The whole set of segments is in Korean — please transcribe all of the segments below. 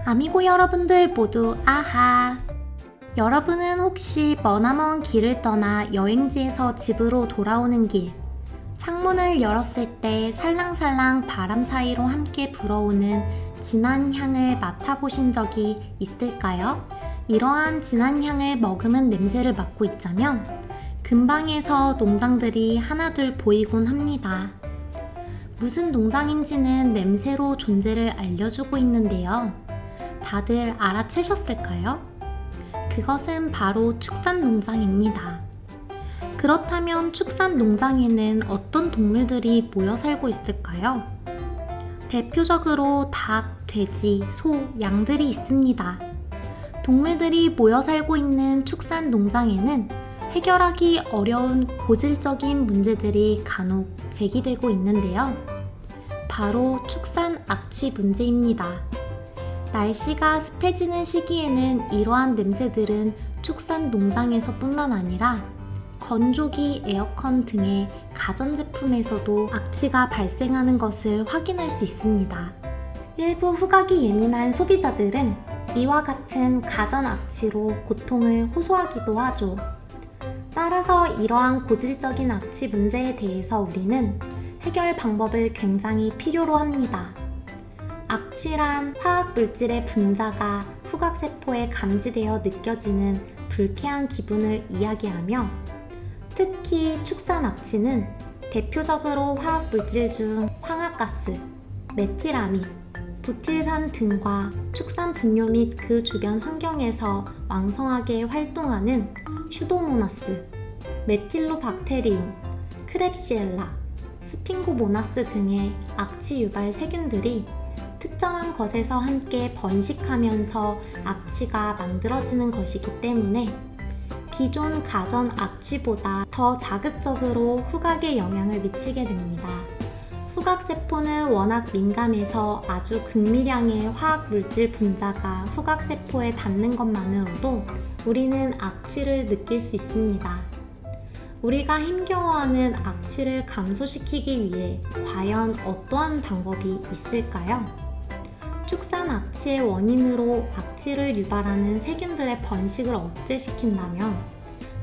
아미고 여러분들 모두 아하! 여러분은 혹시 머나먼 길을 떠나 여행지에서 집으로 돌아오는 길, 창문을 열었을 때 살랑살랑 바람 사이로 함께 불어오는 진한 향을 맡아보신 적이 있을까요? 이러한 진한 향을 머금은 냄새를 맡고 있자면 근방에서 농장들이 하나둘 보이곤 합니다. 무슨 농장인지는 냄새로 존재를 알려주고 있는데요. 다들 알아채셨을까요? 그것은 바로 축산농장입니다. 그렇다면 축산농장에는 어떤 동물들이 모여 살고 있을까요? 대표적으로 닭, 돼지, 소, 양들이 있습니다. 동물들이 모여 살고 있는 축산농장에는 해결하기 어려운 고질적인 문제들이 간혹 제기되고 있는데요. 바로 축산 악취 문제입니다. 날씨가 습해지는 시기에는 이러한 냄새들은 축산 농장에서뿐만 아니라 건조기, 에어컨 등의 가전제품에서도 악취가 발생하는 것을 확인할 수 있습니다. 일부 후각이 예민한 소비자들은 이와 같은 가전 악취로 고통을 호소하기도 하죠. 따라서 이러한 고질적인 악취 문제에 대해서 우리는 해결 방법을 굉장히 필요로 합니다. 악취란 화학물질의 분자가 후각세포에 감지되어 느껴지는 불쾌한 기분을 이야기하며 특히 축산악취는 대표적으로 화학물질 중 황화가스, 메틸아민, 부틸산 등과 축산 분뇨 및 그 주변 환경에서 왕성하게 활동하는 슈도모나스, 메틸로박테리움, 크렙시엘라, 스핑고모나스 등의 악취 유발 세균들이 특정한 것에서 함께 번식하면서 악취가 만들어지는 것이기 때문에 기존 가전 악취보다 더 자극적으로 후각에 영향을 미치게 됩니다. 후각세포는 워낙 민감해서 아주 극미량의 화학물질 분자가 후각세포에 닿는 것만으로도 우리는 악취를 느낄 수 있습니다. 우리가 힘겨워하는 악취를 감소시키기 위해 과연 어떠한 방법이 있을까요? 축산 악취의 원인으로 악취를 유발하는 세균들의 번식을 억제시킨다면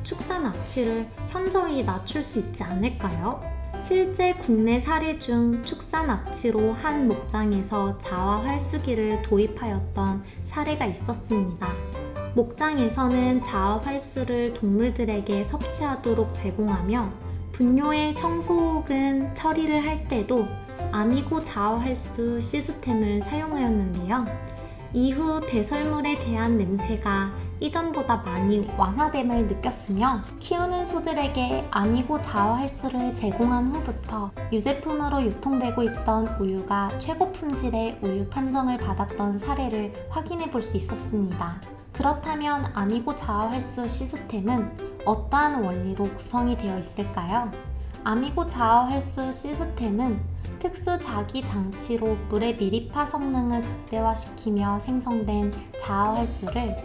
축산 악취를 현저히 낮출 수 있지 않을까요? 실제 국내 사례 중 축산 악취로 한 목장에서 자화 활수기를 도입하였던 사례가 있었습니다. 목장에서는 자화 활수를 동물들에게 섭취하도록 제공하며 분뇨의 청소 혹은 처리를 할 때도 아미고 자화활수 시스템을 사용하였는데요. 이후 배설물에 대한 냄새가 이전보다 많이 완화됨을 느꼈으며 키우는 소들에게 아미고 자화활수를 제공한 후부터 유제품으로 유통되고 있던 우유가 최고 품질의 우유 판정을 받았던 사례를 확인해 볼 수 있었습니다. 그렇다면 아미고 자화활수 시스템은 어떠한 원리로 구성이 되어 있을까요? 아미고 자화활수 시스템은 특수 자기 장치로 물의 미립화 성능을 극대화시키며 생성된 자화활수를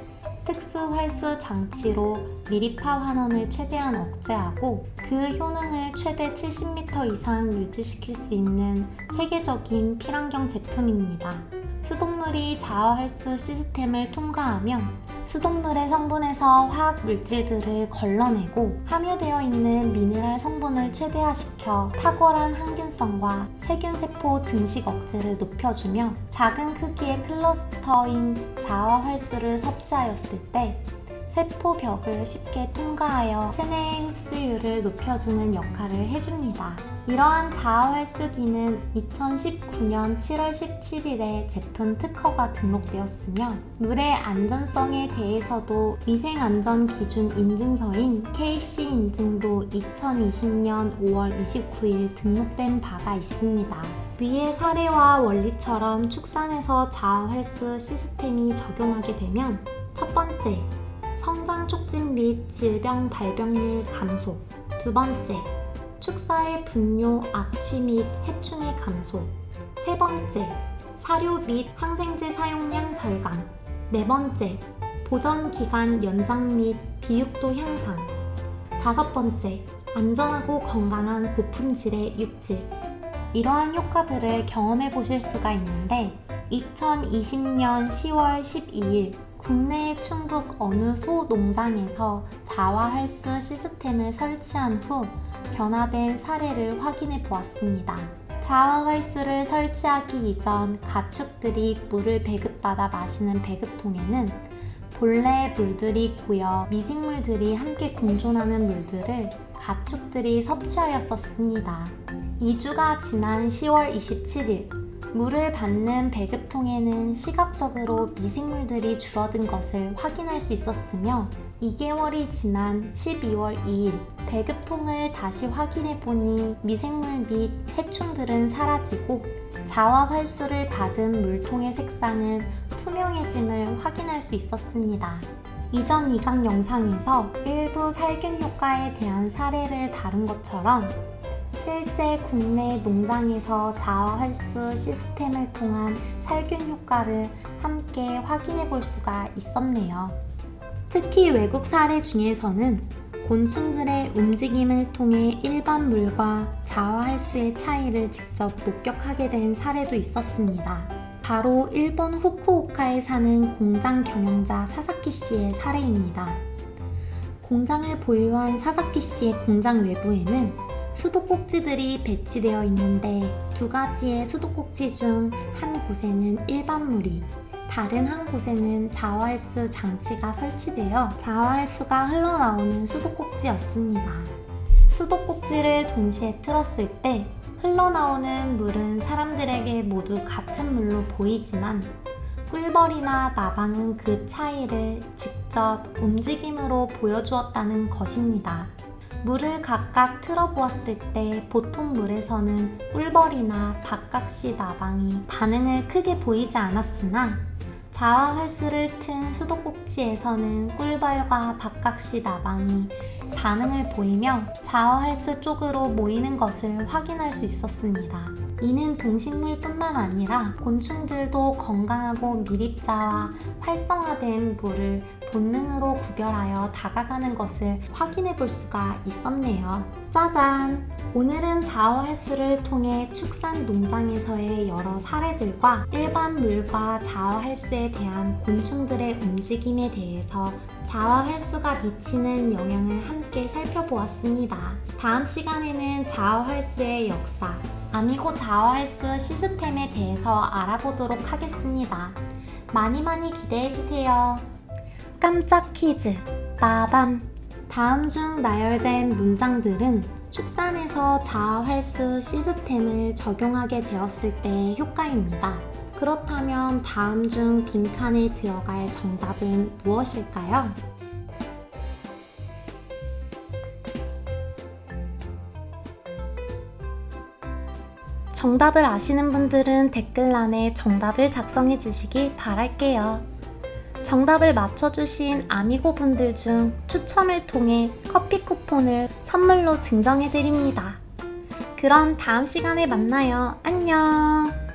특수 활수 장치로 미립화 환원을 최대한 억제하고 그 효능을 최대 70m 이상 유지시킬 수 있는 세계적인 필환경 제품입니다. 수돗물이 자화활수 시스템을 통과하면 수돗물의 성분에서 화학 물질들을 걸러내고 함유되어 있는 미네랄 성분을 최대화시켜 탁월한 항균성과 세균세포 증식 억제를 높여주며 작은 크기의 클러스터인 자화활수를 섭취하였을 때 세포 벽을 쉽게 통과하여 체내의 흡수율을 높여주는 역할을 해줍니다. 이러한 자화활수기는 2019년 7월 17일에 제품 특허가 등록되었으며 물의 안전성에 대해서도 위생안전기준 인증서인 KC 인증도 2020년 5월 29일 등록된 바가 있습니다. 위의 사례와 원리처럼 축산에서 자화활수 시스템이 적용하게 되면 첫 번째, 성장 촉진 및 질병 발병률 감소. 두 번째, 축사의 분뇨, 악취 및 해충의 감소. 세 번째, 사료 및 항생제 사용량 절감. 네 번째, 보전 기간 연장 및 비육도 향상. 다섯 번째, 안전하고 건강한 고품질의 육질. 이러한 효과들을 경험해 보실 수가 있는데 2020년 10월 12일 국내 충북 어느 소 농장에서 자화활수 시스템을 설치한 후 변화된 사례를 확인해 보았습니다. 자화활수를 설치하기 이전 가축들이 물을 배급받아 마시는 배급통에는 본래 물들이 고여 미생물들이 함께 공존하는 물들을 가축들이 섭취하였었습니다. 2주가 지난 10월 27일 물을 받는 배급통에는 시각적으로 미생물들이 줄어든 것을 확인할 수 있었으며 2개월이 지난 12월 2일 배급통을 다시 확인해 보니 미생물 및 해충들은 사라지고 자화활수를 받은 물통의 색상은 투명해짐을 확인할 수 있었습니다. 이전 이강 영상에서 일부 살균 효과에 대한 사례를 다룬 것처럼 실제 국내 농장에서 자화활수 시스템을 통한 살균 효과를 함께 확인해 볼 수가 있었네요. 특히 외국 사례 중에서는 곤충들의 움직임을 통해 일반 물과 자화활수의 차이를 직접 목격하게 된 사례도 있었습니다. 바로 일본 후쿠오카에 사는 공장 경영자 사사키 씨의 사례입니다. 공장을 보유한 사사키 씨의 공장 외부에는 수도꼭지들이 배치되어 있는데 두 가지의 수도꼭지 중 한 곳에는 일반 물이, 다른 한 곳에는 자화활수 장치가 설치되어 자화활수가 흘러나오는 수도꼭지였습니다. 수도꼭지를 동시에 틀었을 때 흘러나오는 물은 사람들에게 모두 같은 물로 보이지만 꿀벌이나 나방은 그 차이를 직접 움직임으로 보여주었다는 것입니다. 물을 각각 틀어보았을 때 보통 물에서는 꿀벌이나 박각시 나방이 반응을 크게 보이지 않았으나 자화활수를 튼 수도꼭지에서는 꿀벌과 박각시 나방이 반응을 보이며 자화활수 쪽으로 모이는 것을 확인할 수 있었습니다. 이는 동식물뿐만 아니라 곤충들도 건강하고 미립자와 활성화된 물을 본능으로 구별하여 다가가는 것을 확인해 볼 수가 있었네요. 짜잔! 오늘은 자화활수를 통해 축산 농장에서의 여러 사례들과 일반 물과 자화활수에 대한 곤충들의 움직임에 대해서 자화활수가 미치는 영향을 함께 살펴보았습니다. 다음 시간에는 자화활수의 역사, 아미고 자화활수 시스템에 대해서 알아보도록 하겠습니다. 많이 기대해주세요. 깜짝 퀴즈, 빠밤! 다음 중 나열된 문장들은 축산에서 자화활수 시스템을 적용하게 되었을 때의 효과입니다. 그렇다면 다음 중 빈칸에 들어갈 정답은 무엇일까요? 정답을 아시는 분들은 댓글란에 정답을 작성해 주시기 바랄게요. 정답을 맞춰주신 아미고 분들 중 추첨을 통해 커피 쿠폰을 선물로 증정해 드립니다. 그럼 다음 시간에 만나요. 안녕!